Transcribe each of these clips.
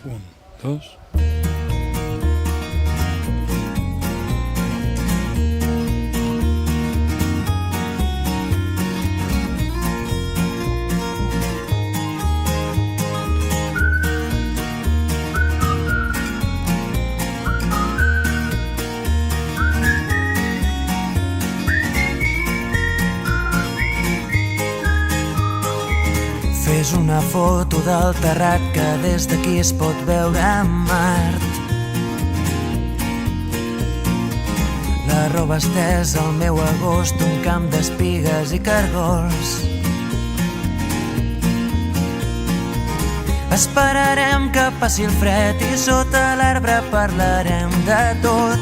Un, dos. Fes una foto del terrat que des d'aquí es pot veure a Mart. La roba estesa al meu agost, un camp d'espigues i cargols. Esperarem que passi el fred i sota l'arbre parlarem de tot.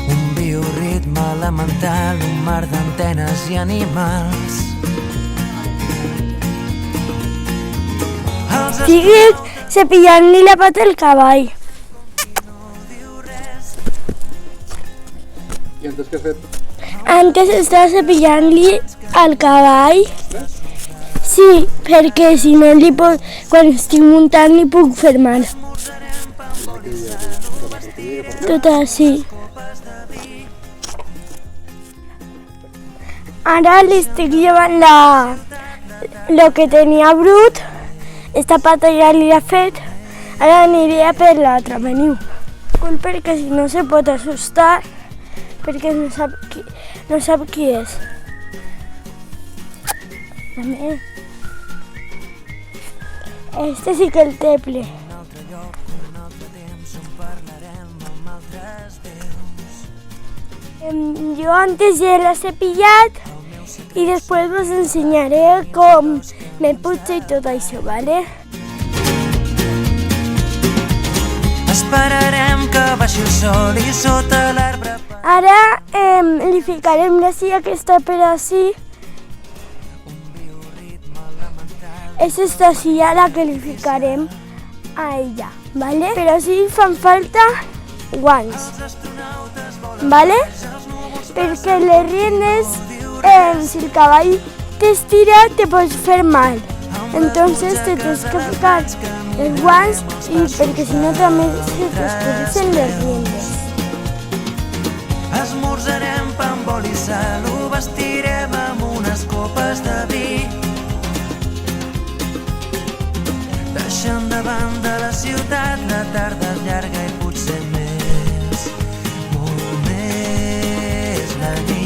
Un bioritme elemental, un mar d'antenes i animals. Sigues cepillant-li la pata al cavall. I antes què has fet? Antes estava cepillant-li al cavall. Sí, perquè si no quan estic muntant li puc fer mal. Tot així. Ara li estic llevant lo que tenia brut. Esta pata ja li ha fet, ara aniria per l'altra, veniu. Perquè si no se pot assustar, perquè no sap qui és. Este sí que el té ple. Jo antes ja l'he cepillat i després us ensenyaré com me putxa i tot això, ¿vale? Esperarem que baixi el sol i sota l'arbre... Ara li ficarem la silla que està per ací. És esta silla la que li ficarem a ella, ¿vale? Però sí fan falta guants, ¿vale? Perquè les riendes, si el cavall t'estira, te pots fer mal. Entonces te tens que ficar els guants i perquè si no també se t'escurreixen les riendes. Esmorzarem pa amb oli i sal, ho vestirem amb unes copes de vi. Deixant de banda la ciutat, la tarda és llarga i potser més, molt més la nit.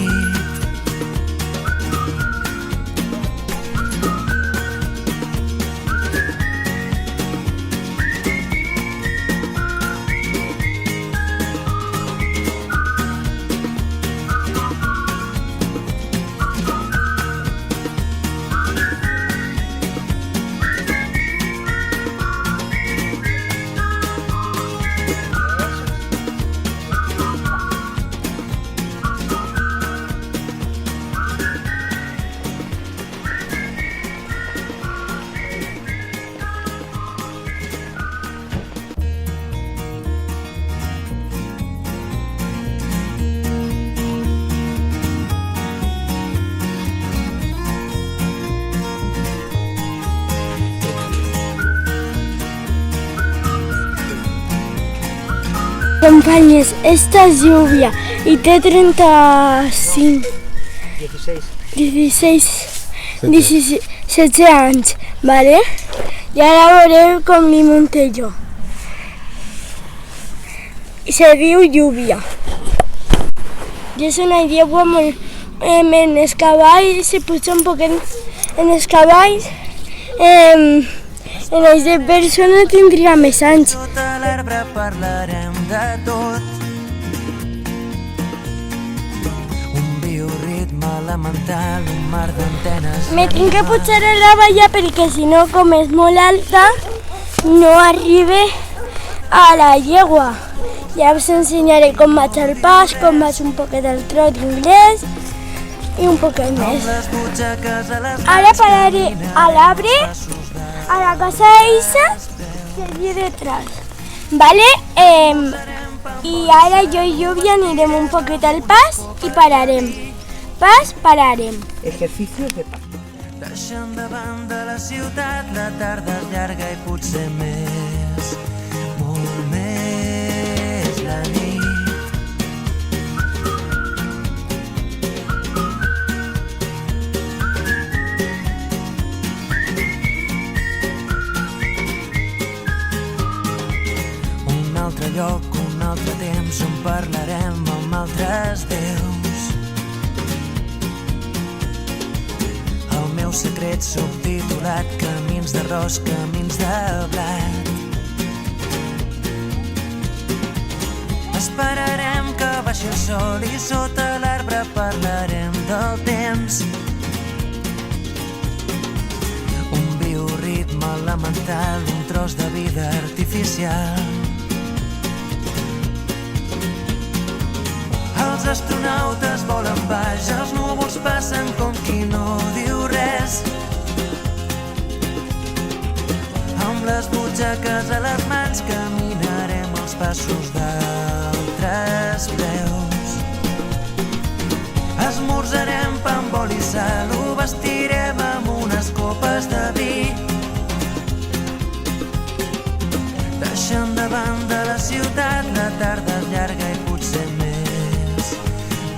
Companyes, esta és lluvia i té 35... 17 anys, ¿vale? I ara veureu com li munté jo. Se diu lluvia. I és una llegua molt... En els cavalls se puja un poquet en els cavalls. En els de persona tindria més anys. Sota l'arbre parlarem de tot. Un bioritme elemental, un mar d'antenes... Me tinc que pujar a la valla perquè si no, com és molt alta, no arribe a la llegua. Ja us ensenyaré com vaig al pas, com vaig un poquet al trot inglès i un poquet més. Ara pararé a l'arbre, a la casa d'Isa, que hi detrás, ¿vale? I ara jo i Lluvia anirem un poquet al pas i pararem. Pas, pararem. Ejercicios de paz. Deixant de banda la ciutat, la tarda és llarga i potser més, molt més la nit. Un altre lloc, un altre temps on parlarem amb altres déus. El meu secret subtitulat, camins d'arròs, camins de blat. Esperarem que baixi el sol i sota l'arbre parlarem del temps. Un bioritme elemental, un tros de vida artificial. Els astronautes volen baix, els núvols passen com qui no diu res. Amb les butxaques a les mans caminarem els passos d'altres preus. Esmorzarem pa amb oli i sal, ho vestirem amb unes copes de vi. Deixant de banda la ciutat, la tarda és llarga i potser més,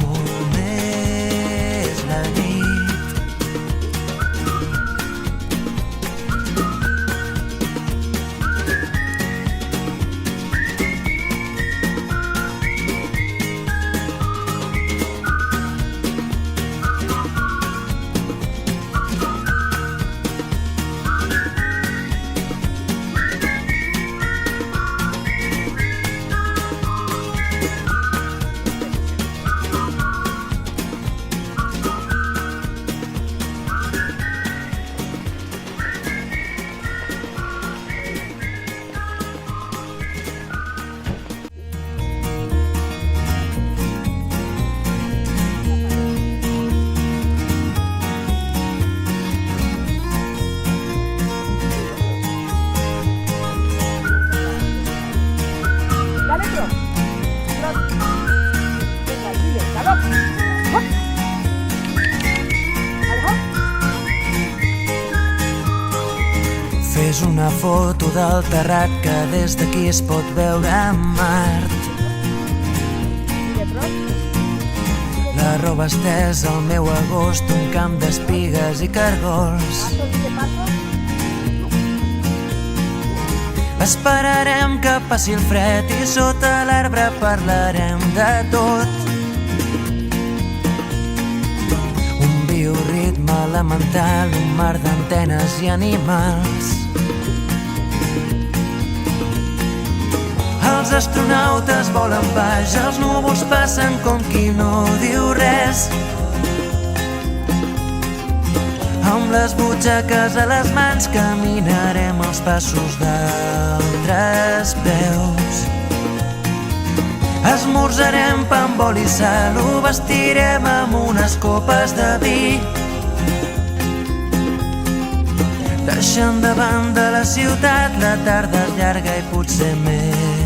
molt més la nit. Fes una foto del terrat que des d'aquí es pot veure Mart. La roba estesa al meu agost, un camp d'espigues i cargols. Esperarem que passi el fred i sota l'arbre parlarem de tot. Un bioritme elemental, un mar d'antenes i animals. Els astronautes volen baix, els núvols passen com qui no diu res. Amb les butxaques a les mans caminarem els passos d'altres peus. Esmorzarem pa amb oli i sal, ho vestirem amb unes copes de vi. Deixant de banda la ciutat, la tarda és llarga i potser més,